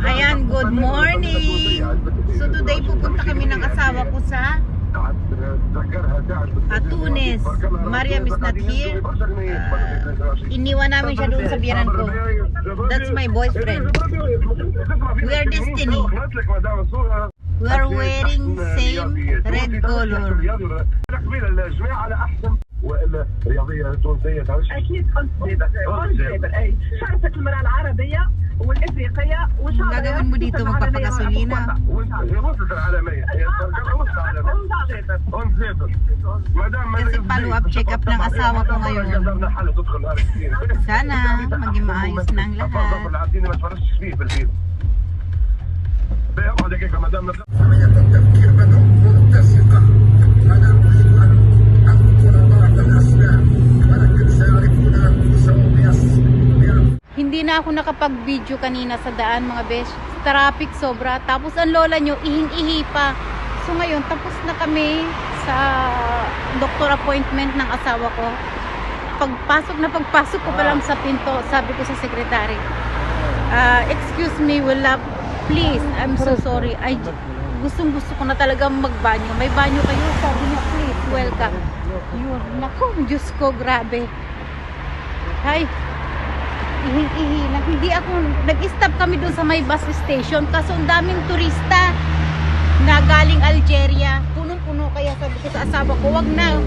Ayan, good morning. So today pupunta kami ng asawa ko sa Tunis. Mariam is not here. Iniwan namin siya doon sa biyanan ko. That's my boyfriend. We are destiny. We are wearing same red color. والا رياضيه تونسيه اكيد اي شاركت المراه العربيه والافريقيه وان شاء الله gagawin mo dito magpapagasolina. وصلت العالميه Kasi follow up check up ng asawa ko ngayon. Sana maging maayos na ang lahat. عملية التفكير بدأ متسقة أنا أريد أن أذكر بعض الأسماء ولكن سيعرفون أنفسهم Hindi na ako nakapag-video kanina sa daan mga besh. Traffic sobra. Tapos ang lola nyo, ihing-ihi pa. So ngayon, tapos na kami sa doctor appointment ng asawa ko. Pagpasok ko pa lang sa pinto, sabi ko sa secretary, excuse me, love, please, I'm so sorry. Gustong-gusto ko na talagang magbanyo. May banyo kayo? Sabi niya, please, welcome. Yun, naku, Diyos ko, grabe. Ay, ihing-ihi lang. Hindi ako, nag-stop kami doon sa may bus station kasi ang daming turista na galing Algeria. Punong-puno, kaya sabi ko sa asawa ko, wag na,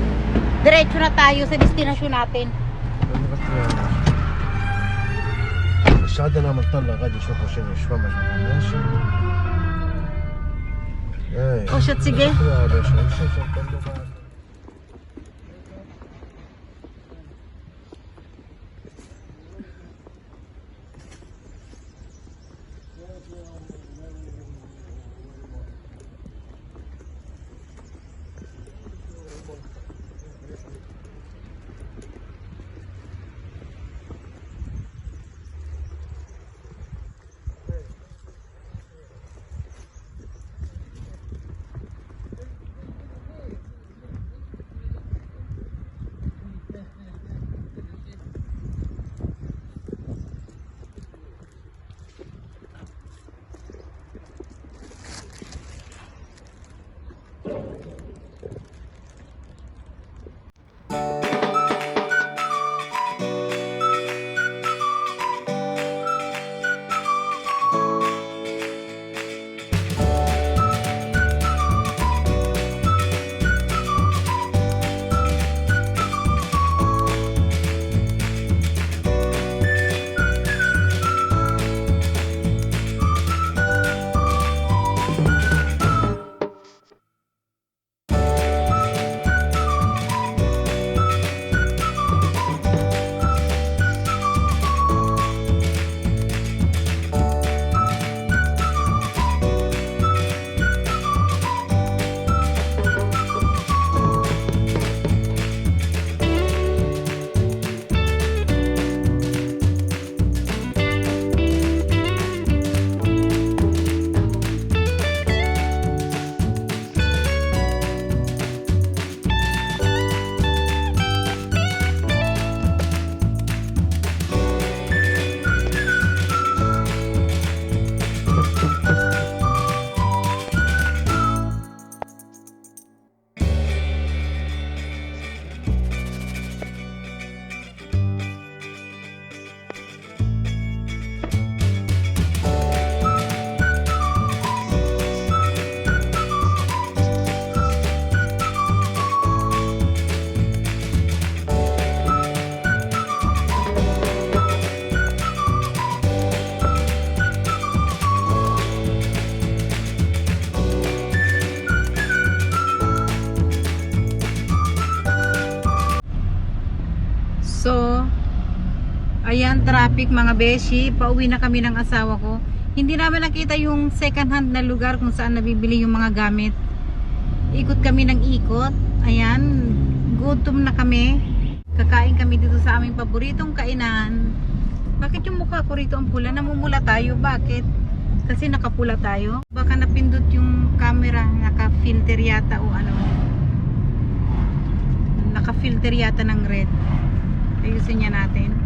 diretso na tayo sa destinasyon natin. الشهادة أنا مطلع غادي نشوفوا شنو شو ماشي O shit, sige. So, ayan, traffic mga beshi. Pauwi na kami ng asawa ko. Hindi namin nakita yung second hand na lugar kung saan nabibili yung mga gamit. Ikot kami ng ikot. Ayan, gutom na kami. Kakain kami dito sa aming paboritong kainan. Bakit yung mukha ko rito ang pula? Namumula tayo. Bakit? Kasi nakapula tayo. Baka napindot yung camera. Naka-filter yata o ano. Naka-filter yata ng red. Ayusin niya natin.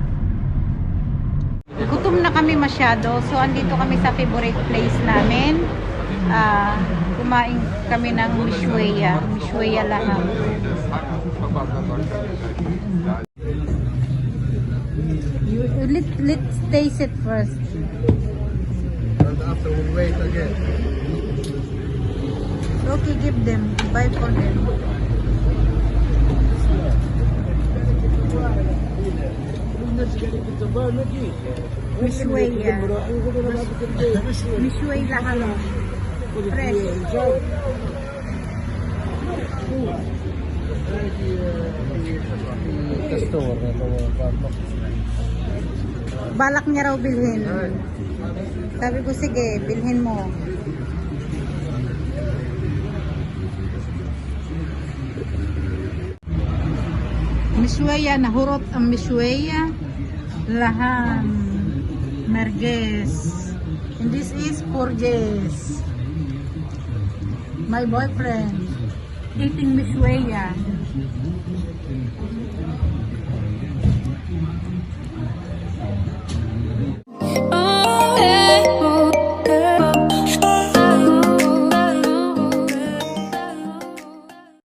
Gutom na kami masyado. So, andito kami sa favorite place namin. Kumain kami ng Mishweya. Mishweya Laham. Let's taste it first. And after we wait again. Okay, give them. Buy for them. Mishweya. Mishweya Laham. Fresh. Balak niya raw bilhin. Sabi ko, sige, bilhin mo. Mishweya, nahurot ang Mishweya Laham Merges. And this is Porges. My boyfriend eating Mishweya.